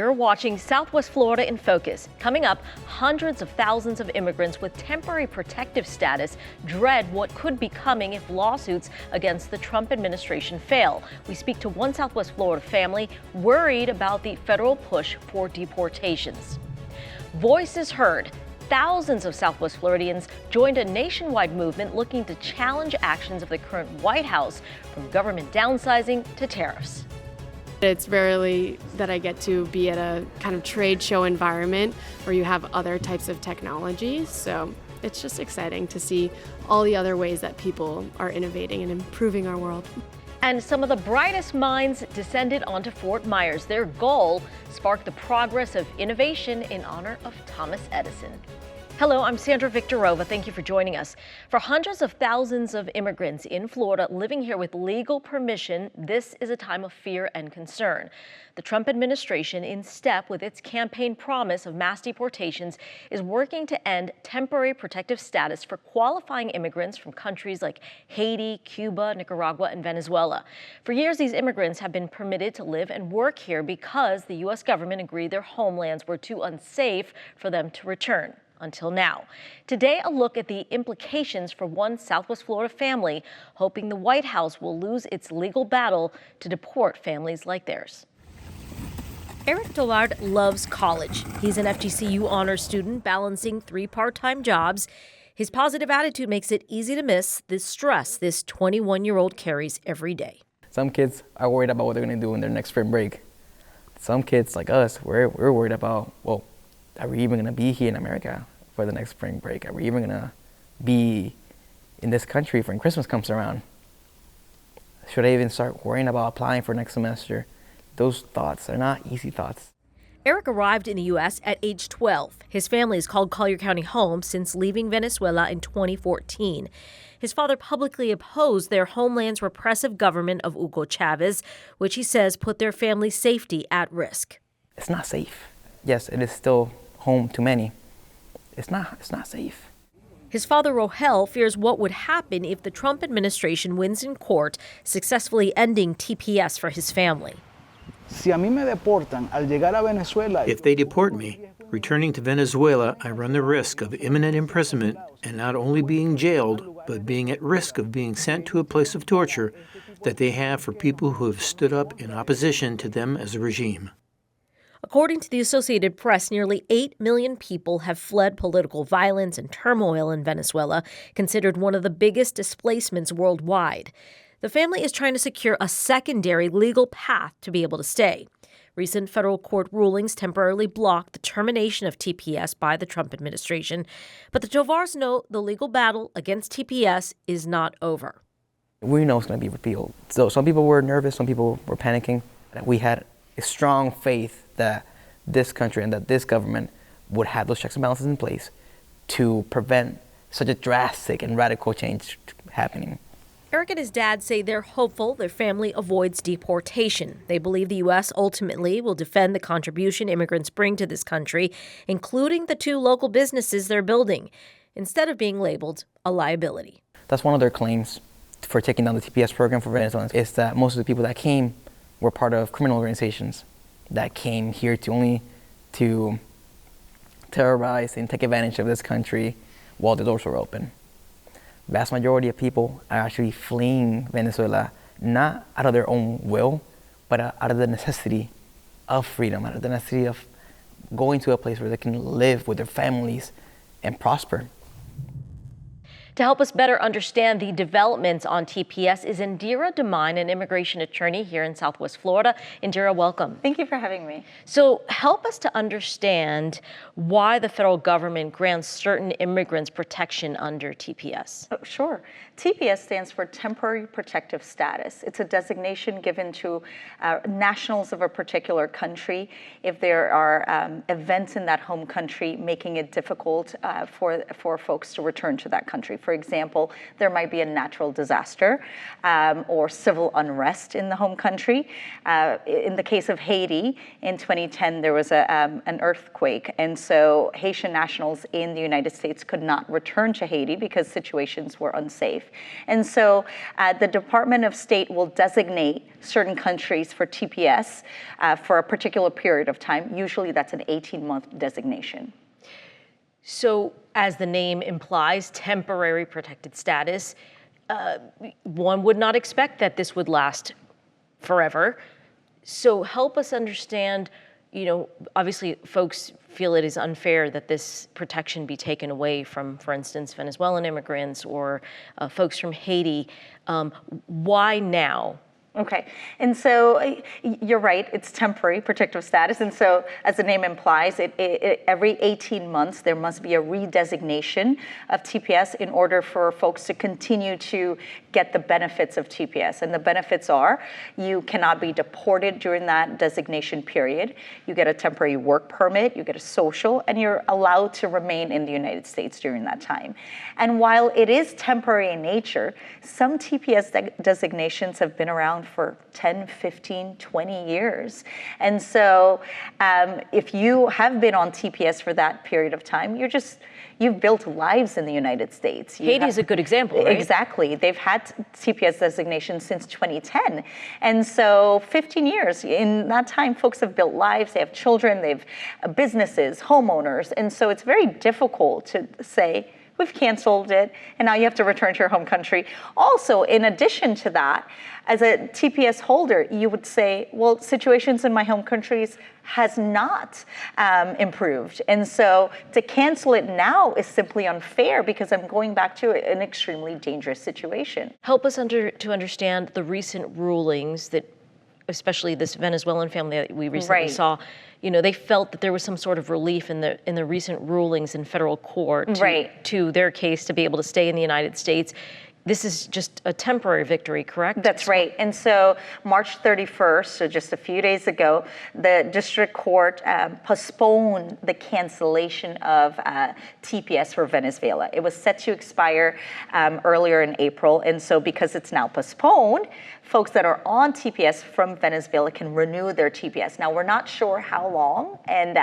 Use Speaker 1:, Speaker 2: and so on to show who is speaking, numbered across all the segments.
Speaker 1: You're watching Southwest Florida in Focus. Coming up, hundreds of thousands of immigrants with temporary protective status dread what could be coming if lawsuits against the Trump administration fail. We speak to one Southwest Florida family worried about the federal push for deportations. Voices heard. Thousands of Southwest Floridians joined a nationwide movement looking to challenge actions of the current White House, from government downsizing to tariffs.
Speaker 2: It's rarely that I get to be at a kind of trade show environment where you have other types of technology. So it's just exciting to see all the other ways that people are innovating and improving our world.
Speaker 1: And some of the brightest minds descended onto Fort Myers. Their goal sparked the progress of innovation in honor of Thomas Edison. Hello, I'm Sandra Victorova. Thank you for joining us. For hundreds of thousands of immigrants in Florida living here with legal permission, this is a time of fear and concern. The Trump administration, in step with its campaign promise of mass deportations, is working to end temporary protective status for qualifying immigrants from countries like Haiti, Cuba, Nicaragua, and Venezuela. For years, these immigrants have been permitted to live and work here because the U.S. government agreed their homelands were too unsafe for them to return. Until now. Today, a look at the implications for one Southwest Florida family, hoping the White House will lose its legal battle to deport families like theirs. Eric Dollard loves college. He's an FGCU honors student balancing 3 part-time jobs. His positive attitude makes it easy to miss the stress this 21-year-old carries every day.
Speaker 3: Some kids are worried about what they're going to do in their next spring break. Some kids like us, we're worried about, well, are we even going to be here in America for the next spring break? Are we even going to be in this country when Christmas comes around? Should I even start worrying about applying for next semester? Those thoughts are not easy thoughts.
Speaker 1: Eric arrived in the U.S. at age 12. His family has called Collier County home since leaving Venezuela in 2014. His father publicly opposed their homeland's repressive government of Hugo Chavez, which he says put their family's safety at risk.
Speaker 3: It's not safe. Yes, it is still home to many. It's not safe.
Speaker 1: His father, Rohel, fears what would happen if the Trump administration wins in court, successfully ending TPS for his family.
Speaker 4: If they deport me, returning to Venezuela, I run the risk of imminent imprisonment and not only being jailed, but being at risk of being sent to a place of torture that they have for people who have stood up in opposition to them as a regime.
Speaker 1: According to the Associated Press, nearly 8 million people have fled political violence and turmoil in Venezuela, considered one of the biggest displacements worldwide. The family is trying to secure a secondary legal path to be able to stay. Recent federal court rulings temporarily blocked the termination of TPS by the Trump administration, but the Tovars know the legal battle against TPS is not over.
Speaker 3: We know it's going to be repealed. So some people were nervous, some people were panicking. We had a strong faith that this country and that this government would have those checks and balances in place to prevent such a drastic and radical change happening.
Speaker 1: Eric and his dad say they're hopeful their family avoids deportation. They believe the U.S. ultimately will defend the contribution immigrants bring to this country, including the 2 local businesses they're building, instead of being labeled a liability.
Speaker 3: That's one of their claims for taking down the TPS program for Venezuelans, is that most of the people that came were part of criminal organizations that came here to terrorize and take advantage of this country while the doors were open. Vast majority of people are actually fleeing Venezuela, not out of their own will, but out of the necessity of freedom, out of the necessity of going to a place where they can live with their families and prosper.
Speaker 1: To help us better understand the developments on TPS is Indira Demine, an immigration attorney here in Southwest Florida. Indira, welcome.
Speaker 5: Thank you for having me.
Speaker 1: So help us to understand why the federal government grants certain immigrants protection under TPS.
Speaker 5: Oh, sure. TPS stands for Temporary Protective Status. It's a designation given to nationals of a particular country if there are events in that home country making it difficult for folks to return to that country. For example, there might be a natural disaster or civil unrest in the home country. In the case of Haiti, in 2010, there was an earthquake. And so Haitian nationals in the United States could not return to Haiti because situations were unsafe. And so the Department of State will designate certain countries for TPS for a particular period of time. Usually that's an 18-month designation.
Speaker 1: So, as the name implies, temporary protected status, one would not expect that this would last forever. So help us understand, obviously folks feel it is unfair that this protection be taken away from, for instance, Venezuelan immigrants or folks from Haiti. Why now?
Speaker 5: Okay, and so you're right, it's temporary protective status. And so as the name implies, every 18 months, there must be a redesignation of TPS in order for folks to continue to get the benefits of TPS. And the benefits are, you cannot be deported during that designation period. You get a temporary work permit, you get a social, and you're allowed to remain in the United States during that time. And while it is temporary in nature, some TPS designations have been around for 10, 15, 20 years. And so if you have been on TPS for that period of time, you've built lives in the United States.
Speaker 1: Haiti is a good example, right?
Speaker 5: Exactly. They've had TPS designation since 2010. And so 15 years, in that time, folks have built lives, they have children, they have businesses, homeowners. And so it's very difficult to say, we've canceled it, and now you have to return to your home country. Also, in addition to that, as a TPS holder, you would say, well, situations in my home countries has not improved. And so to cancel it now is simply unfair because I'm going back to an extremely dangerous situation.
Speaker 1: Help us to understand the recent rulings that, especially this Venezuelan family that we recently saw, they felt that there was some sort of relief in the recent rulings in federal court to their case to be able to stay in the United States. This is just a temporary victory, correct?
Speaker 5: That's right. And so March 31st, so just a few days ago, the district court postponed the cancellation of TPS for Venezuela. It was set to expire earlier in April. And so because it's now postponed, folks that are on TPS from Venezuela can renew their TPS. Now, we're not sure how long and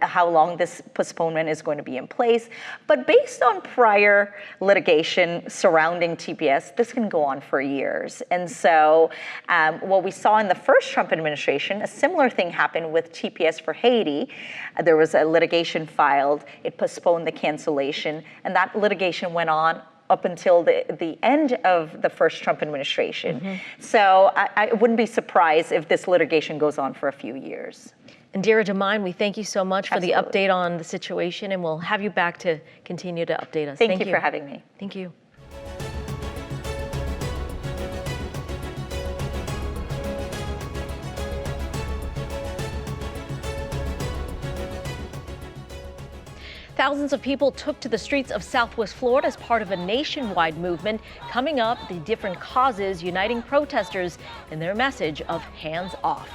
Speaker 5: how long this postponement is going to be in place. But based on prior litigation surrounding TPS, this can go on for years. And so what we saw in the first Trump administration, a similar thing happened with TPS for Haiti. There was a litigation filed. It postponed the cancellation. And that litigation went on up until the end of the first Trump administration. Mm-hmm. So I wouldn't be surprised if this litigation goes on for a few years.
Speaker 1: Indira Damine, we thank you so much for the update on the situation, and we'll have you back to continue to update us.
Speaker 5: Thank you for having me.
Speaker 1: Thank you. Thousands of people took to the streets of Southwest Florida as part of a nationwide movement. Coming up, the different causes uniting protesters in their message of hands off.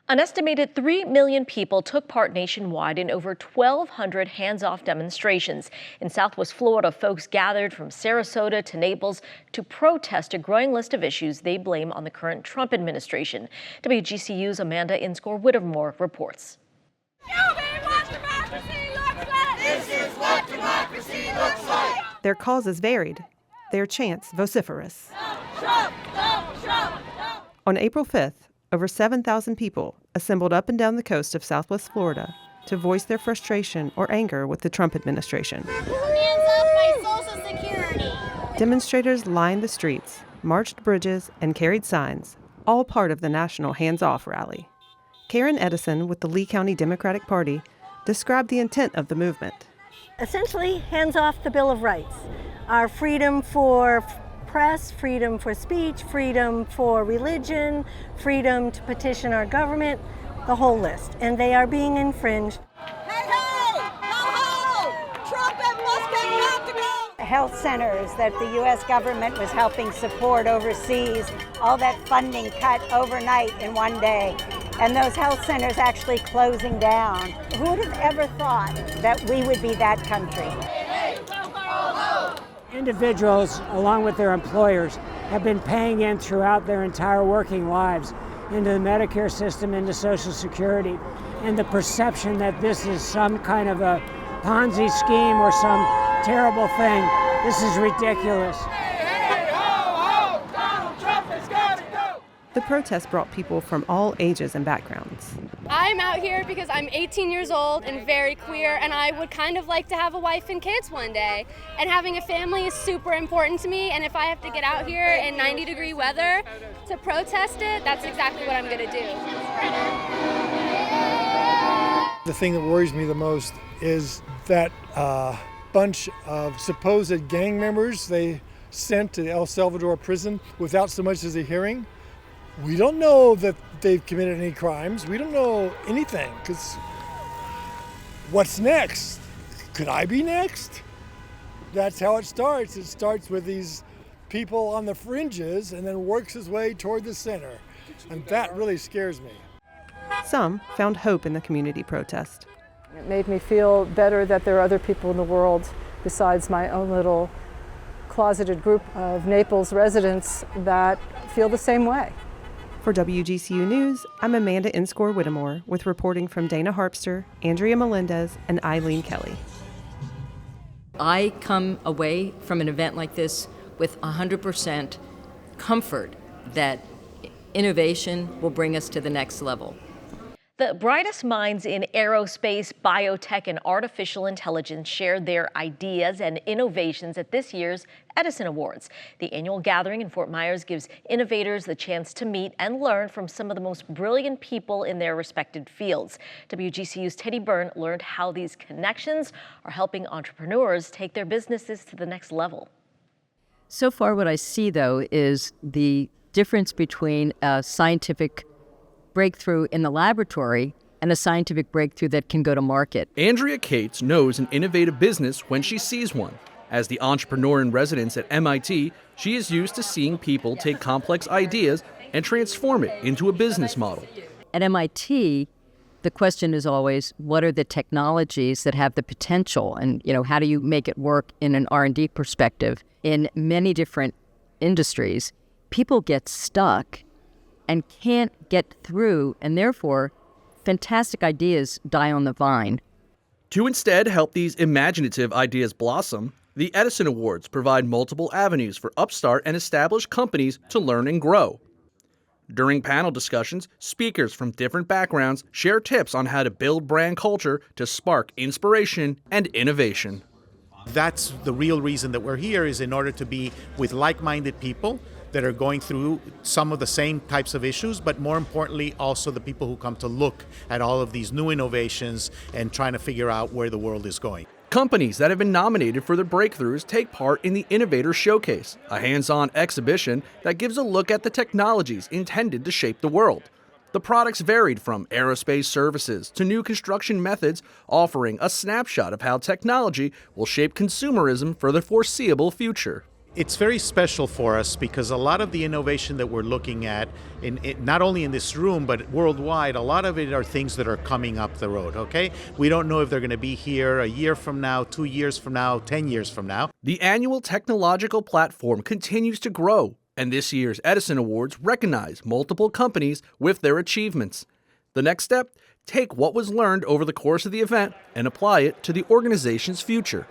Speaker 1: An estimated 3 million people took part nationwide in over 1,200 hands-off demonstrations. In Southwest Florida, folks gathered from Sarasota to Naples to protest a growing list of issues they blame on the current Trump administration. WGCU's Amanda Inscore Wittamore reports.
Speaker 6: This is what democracy looks like.
Speaker 7: Their causes varied, their chants vociferous.
Speaker 6: Trump, no, Trump, no.
Speaker 7: On April 5th, over 7,000 people assembled up and down the coast of Southwest Florida to voice their frustration or anger with the Trump administration.
Speaker 6: Hands off my Social Security.
Speaker 7: Demonstrators lined the streets, marched bridges, and carried signs, all part of the national hands-off rally. Karen Edison with the Lee County Democratic Party described the intent of the movement.
Speaker 8: Essentially, hands off the Bill of Rights. Our freedom for press, freedom for speech, freedom for religion, freedom to petition our government, the whole list. And they are being infringed.
Speaker 6: Hey, hey! Ho, ho! Trump and Musk have to go!
Speaker 9: Health centers that the U.S. government was helping support overseas, all that funding cut overnight in one day. and those health centers actually closing down. Who would have ever thought that we would be that country?
Speaker 10: Individuals, along with their employers, have been paying in throughout their entire working lives into the Medicare system, into Social Security, and the perception that this is some kind of a Ponzi scheme or some terrible thing. This is ridiculous.
Speaker 7: The protest brought people from all ages and backgrounds.
Speaker 11: I'm out here because I'm 18 years old and very queer, and I would kind of like to have a wife and kids one day. And having a family is super important to me, and if I have to get out here in 90-degree weather to protest it, that's exactly what I'm going to do.
Speaker 12: The thing that worries me the most is that bunch of supposed gang members they sent to El Salvador prison without so much as a hearing. We don't know that they've committed any crimes. We don't know anything, because what's next? Could I be next? That's how it starts. It starts with these people on the fringes and then works its way toward the center. And that really scares me.
Speaker 7: Some found hope in the community protest.
Speaker 13: It made me feel better that there are other people in the world besides my own little closeted group of Naples residents that feel the same way.
Speaker 7: For WGCU News, I'm Amanda Inscore Wittamore with reporting from Dana Harpster, Andrea Melendez, and Eileen Kelly.
Speaker 14: I come away from an event like this with 100% comfort that innovation will bring us to the next level.
Speaker 1: The brightest minds in aerospace, biotech, and artificial intelligence shared their ideas and innovations at this year's Edison Awards. The annual gathering in Fort Myers gives innovators the chance to meet and learn from some of the most brilliant people in their respected fields. WGCU's Teddy Byrne learned how these connections are helping entrepreneurs take their businesses to the next level.
Speaker 14: So far, what I see, though, is the difference between a scientific breakthrough in the laboratory and a scientific breakthrough that can go to market.
Speaker 15: Andrea Cates knows an innovative business when she sees one. As the entrepreneur in residence at MIT, she is used to seeing people take complex ideas and transform it into a business model.
Speaker 14: At MIT, the question is always, what are the technologies that have the potential? And, how do you make it work in an R&D perspective? In many different industries, people get stuck and can't get through, and therefore, fantastic ideas die on the vine.
Speaker 15: To instead help these imaginative ideas blossom, the Edison Awards provide multiple avenues for upstart and established companies to learn and grow. During panel discussions, speakers from different backgrounds share tips on how to build brand culture to spark inspiration and innovation.
Speaker 16: That's the real reason that we're here, is in order to be with like-minded people that are going through some of the same types of issues, but more importantly, also the people who come to look at all of these new innovations and trying to figure out where the world is going.
Speaker 15: Companies that have been nominated for their breakthroughs take part in the Innovators Showcase, a hands-on exhibition that gives a look at the technologies intended to shape the world. The products varied from aerospace services to new construction methods, offering a snapshot of how technology will shape consumerism for the foreseeable future.
Speaker 16: It's very special for us because a lot of the innovation that we're looking at, not only in this room, but worldwide, a lot of it are things that are coming up the road, okay? We don't know if they're going to be here a year from now, 2 years from now, 10 years from now.
Speaker 15: The annual technological platform continues to grow, and this year's Edison Awards recognize multiple companies with their achievements. The next step, take what was learned over the course of the event and apply it to the organization's future.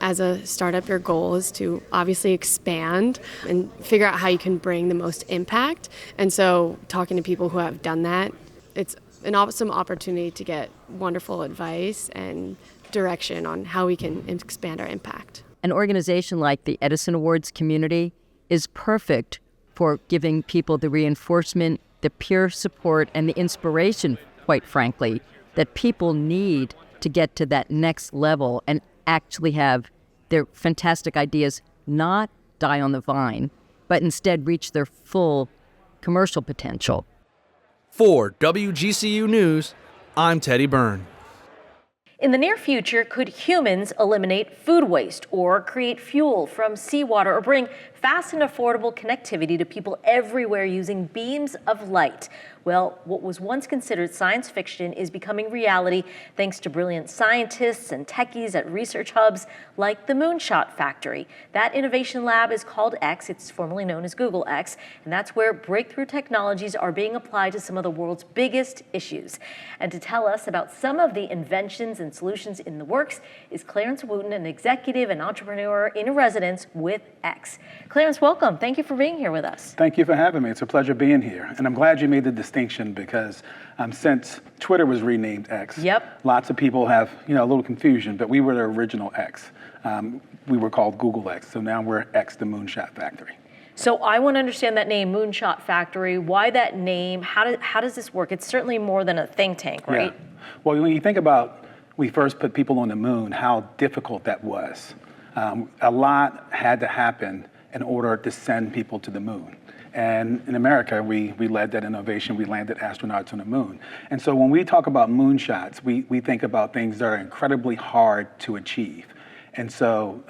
Speaker 2: As a startup, your goal is to obviously expand and figure out how you can bring the most impact. And so talking to people who have done that, it's an awesome opportunity to get wonderful advice and direction on how we can expand our impact.
Speaker 14: An organization like the Edison Awards community is perfect for giving people the reinforcement, the peer support, and the inspiration, quite frankly, that people need to get to that next level and actually have their fantastic ideas not die on the vine, but instead reach their full commercial potential.
Speaker 15: For WGCU News, I'm Teddy Byrne.
Speaker 1: In the near future, could humans eliminate food waste or create fuel from seawater or bring fast and affordable connectivity to people everywhere using beams of light? Well, what was once considered science fiction is becoming reality thanks to brilliant scientists and techies at research hubs like the Moonshot Factory. That innovation lab is called X. It's formerly known as Google X, and that's where breakthrough technologies are being applied to some of the world's biggest issues. And to tell us about some of the inventions and solutions in the works is Clarence Wooten, an executive and entrepreneur in residence with X. Clarence, welcome. Thank you for being here with us.
Speaker 17: Thank you for having me. It's a pleasure being here. And I'm glad you made the distinction because since Twitter was renamed X, lots of people have a little confusion, but we were the original X. We were called Google X, so now we're X, the Moonshot Factory.
Speaker 1: So I want to understand that name, Moonshot Factory. Why that name? How does this work? It's certainly more than a think tank, right?
Speaker 17: Yeah. Well, when you think about we first put people on the moon, how difficult that was. A lot had to happen in order to send people to the moon. And in America, we led that innovation. We landed astronauts on the moon. And so when we talk about moonshots, we think about things that are incredibly hard to achieve. And so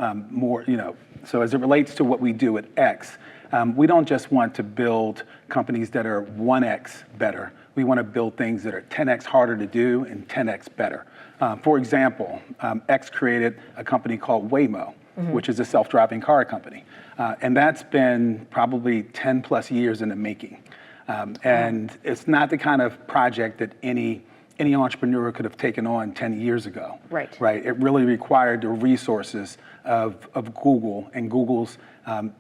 Speaker 17: so as it relates to what we do at X, we don't just want to build companies that are 1X better. We want to build things that are 10X harder to do and 10X better. For example, X created a company called Waymo, which is a self-driving car company. And that's been probably 10 plus years in the making. And it's not the kind of project that any entrepreneur could have taken on 10 years ago. Right. It really required the resources of Google and Google's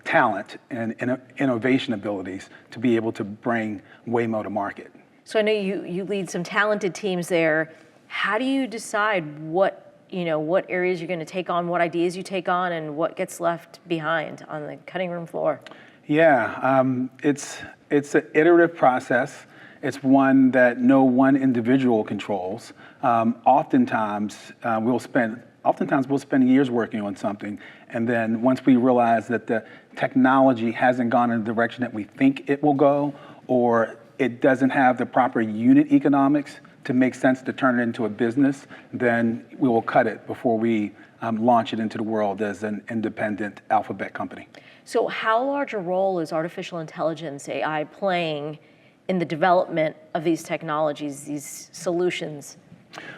Speaker 17: talent and innovation abilities to be able to bring Waymo to market.
Speaker 1: So I know you lead some talented teams there. How do you decide what areas you're going to take on, what ideas you take on, and what gets left behind on the cutting room floor? Yeah,
Speaker 17: it's an iterative process. It's one that no one individual controls. Oftentimes we'll spend years working on something, and then once we realize that the technology hasn't gone in the direction that we think it will go, or it doesn't have the proper unit economics to make sense to turn it into a business, then we will cut it before we launch it into the world as an independent alphabet company.
Speaker 1: So how large a role is artificial intelligence, AI, playing in the development of these technologies, these solutions?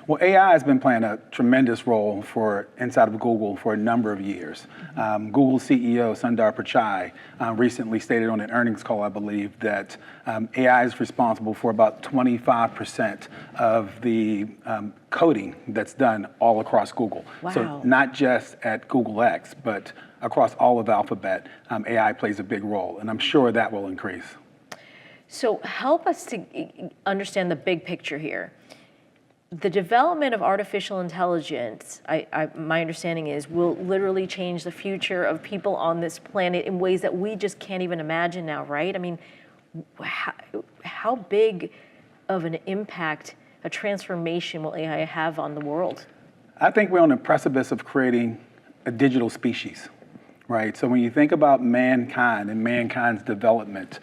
Speaker 17: Well, AI has been playing a tremendous role inside of Google for a number of years. Google CEO Sundar Pichai recently stated on an earnings call, I believe, that AI is responsible for about 25% of the coding that's done all across Google. Wow. So not just at Google X, but across all of Alphabet, AI plays a big role, and I'm sure that will increase.
Speaker 1: So help us to understand the big picture here. The development of artificial intelligence, my understanding is, will literally change the future of people on this planet in ways that we just can't even imagine now, right? I mean, how big of an impact, a transformation will AI have on the world?
Speaker 17: I think we're on the precipice of creating a digital species, right? So when you think about mankind and mankind's development,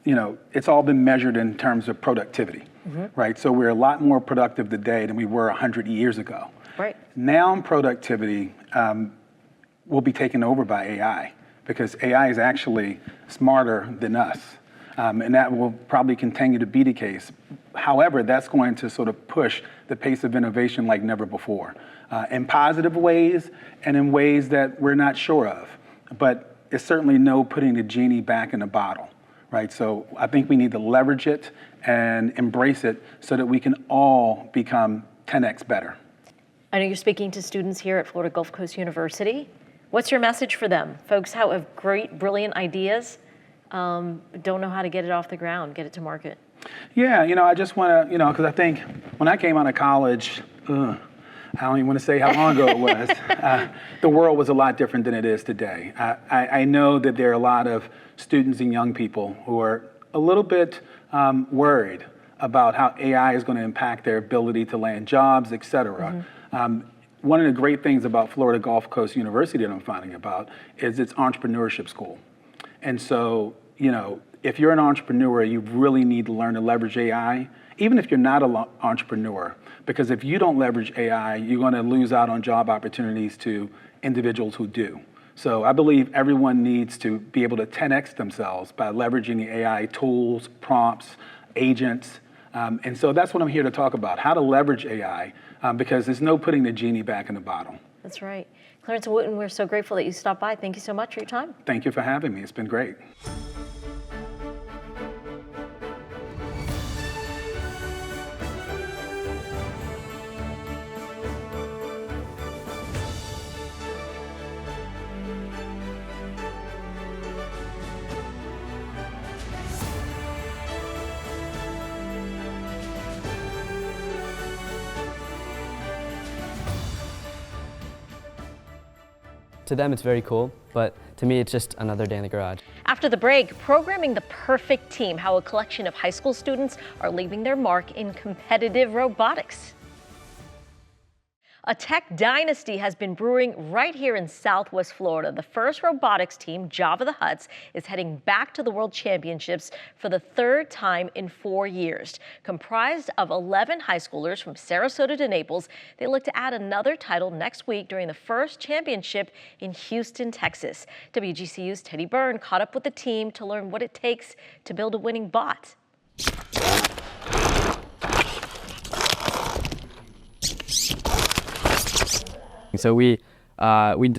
Speaker 17: it's all been measured in terms of productivity. Right, so we're a lot more productive today than we were 100 years ago. Right. Now productivity will be taken over by AI because AI is actually smarter than us, and that will probably continue to be the case. However, that's going to sort of push the pace of innovation like never before, in positive ways and in ways that we're not sure of. But it's certainly no putting the genie back in the bottle. Right, so I think we need to leverage it and embrace it so that we can all become 10X better.
Speaker 1: I know you're speaking to students here at Florida Gulf Coast University. What's your message for them? Folks who have great, brilliant ideas, don't know how to get it off the ground, get it to market.
Speaker 17: Yeah, I just want to, because I think when I came out of college, I don't even want to say how long ago it was, the world was a lot different than it is today. I know that there are a lot of students and young people who are a little bit worried about how AI is going to impact their ability to land jobs, et cetera. One of the great things about Florida Gulf Coast University that I'm finding about is its entrepreneurship school. And so, if you're an entrepreneur, you really need to learn to leverage AI, even if you're not an entrepreneur, because if you don't leverage AI, you're going to lose out on job opportunities to individuals who do. So I believe everyone needs to be able to 10X themselves by leveraging the AI tools, prompts, agents. And so that's what I'm here to talk about, how to leverage AI, because there's no putting the genie back in the bottle.
Speaker 1: That's right. Clarence and Wooten, we're so grateful that you stopped by. Thank you so much for your time.
Speaker 17: Thank you for having me. It's been great.
Speaker 18: To them, it's very cool, but to me, it's just another day in the garage.
Speaker 1: After the break, programming the perfect team, how a collection of high school students are leaving their mark in competitive robotics. A tech dynasty has been brewing right here in Southwest Florida. The first robotics team, Java the Hutts, is heading back to the World Championships for the third time in 4 years. Comprised of 11 high schoolers from Sarasota to Naples, they look to add another title next week during the first championship in Houston, Texas. WGCU's Teddy Byrne caught up with the team to learn what it takes to build a winning bot.
Speaker 18: So we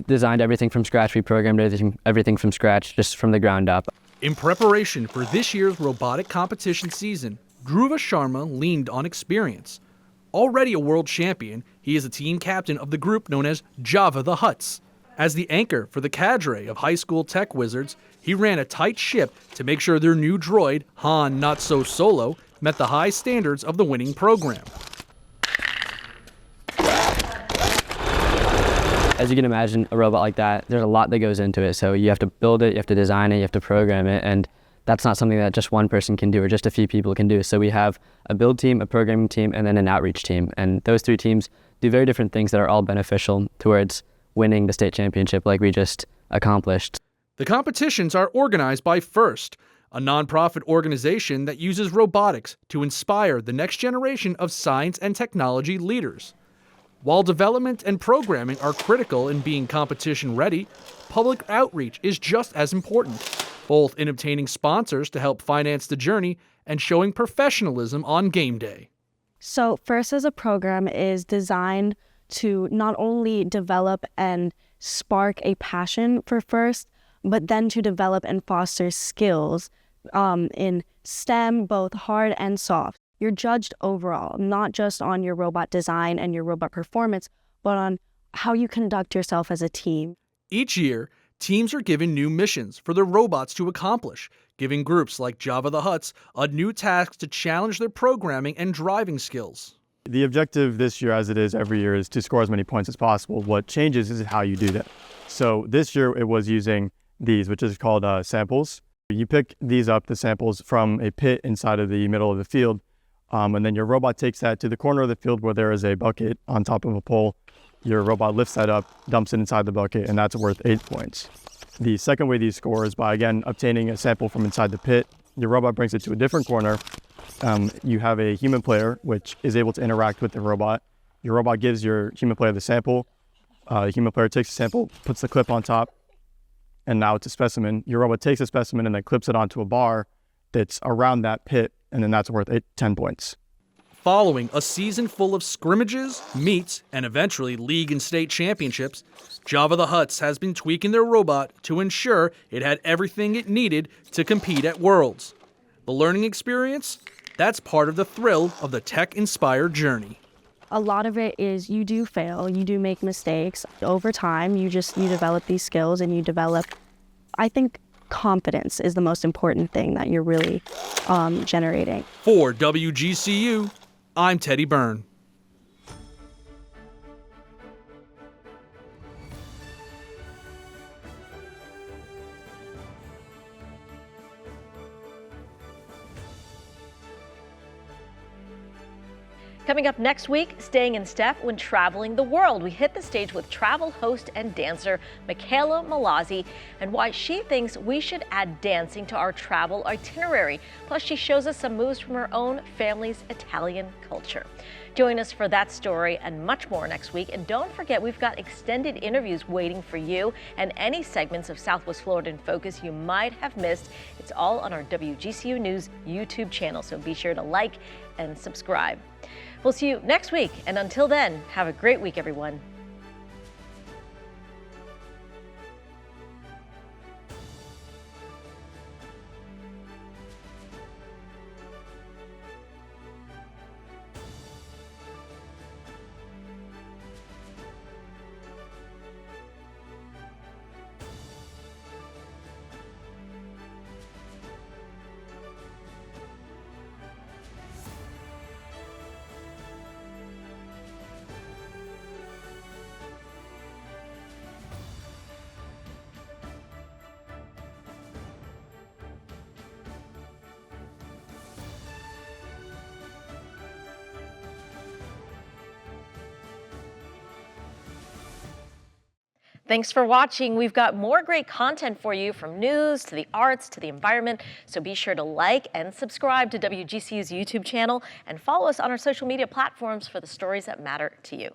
Speaker 18: designed everything from scratch. We programmed everything from scratch, just from the ground up.
Speaker 15: In preparation for this year's robotic competition season, Dhruva Sharma leaned on experience. Already a world champion, he is a team captain of the group known as Java the Hutts. As the anchor for the cadre of high school tech wizards, he ran a tight ship to make sure their new droid, Han Not So Solo, met the high standards of the winning program.
Speaker 18: As you can imagine, a robot like that, there's a lot that goes into it. So you have to build it, you have to design it, you have to program it, and that's not something that just one person can do or just a few people can do. So we have a build team, a programming team, and then an outreach team. And those three teams do very different things that are all beneficial towards winning the state championship like we just accomplished.
Speaker 15: The competitions are organized by FIRST, a nonprofit organization that uses robotics to inspire the next generation of science and technology leaders. While development and programming are critical in being competition ready, public outreach is just as important, both in obtaining sponsors to help finance the journey and showing professionalism on game day.
Speaker 19: So FIRST as a program is designed to not only develop and spark a passion for FIRST, but then to develop and foster skills in STEM, both hard and soft. You're judged overall, not just on your robot design and your robot performance, but on how you conduct yourself as a team.
Speaker 15: Each year, teams are given new missions for their robots to accomplish, giving groups like Java the Hutts a new task to challenge their programming and driving skills.
Speaker 20: The objective this year, as it is every year, is to score as many points as possible. What changes is how you do that. So this year it was using these, which is called samples. You pick these up, the samples, from a pit inside of the middle of the field. And then your robot takes that to the corner of the field where there is a bucket on top of a pole. Your robot lifts that up, dumps it inside the bucket, and that's worth 8 points. The second way these score is by, again, obtaining a sample from inside the pit. Your robot brings it to a different corner. You have a human player, which is able to interact with the robot. Your robot gives your human player the sample. The human player takes the sample, puts the clip on top, and now it's a specimen. Your robot takes a specimen and then clips it onto a bar that's around that pit, and then that's worth 10 points.
Speaker 15: Following a season full of scrimmages, meets, and eventually league and state championships, Java the Hutts has been tweaking their robot to ensure it had everything it needed to compete at Worlds. The learning experience? That's part of the thrill of the tech-inspired journey.
Speaker 19: A lot of it is you do fail, you do make mistakes. Over time, you develop these skills and you develop, I think, confidence is the most important thing that you're really generating.
Speaker 15: For WGCU, I'm Teddy Byrne.
Speaker 1: Coming up next week, staying in step when traveling the world. We hit the stage with travel host and dancer Michaela Malazzi and why she thinks we should add dancing to our travel itinerary. Plus, she shows us some moves from her own family's Italian culture. Join us for that story and much more next week. And don't forget, we've got extended interviews waiting for you and any segments of Southwest Florida in Focus you might have missed. It's all on our WGCU News YouTube channel, so be sure to like and subscribe. We'll see you next week, and until then, have a great week, everyone. Thanks for watching. We've got more great content for you, from news to the arts to the environment. So be sure to like and subscribe to WGCU's YouTube channel and follow us on our social media platforms for the stories that matter to you.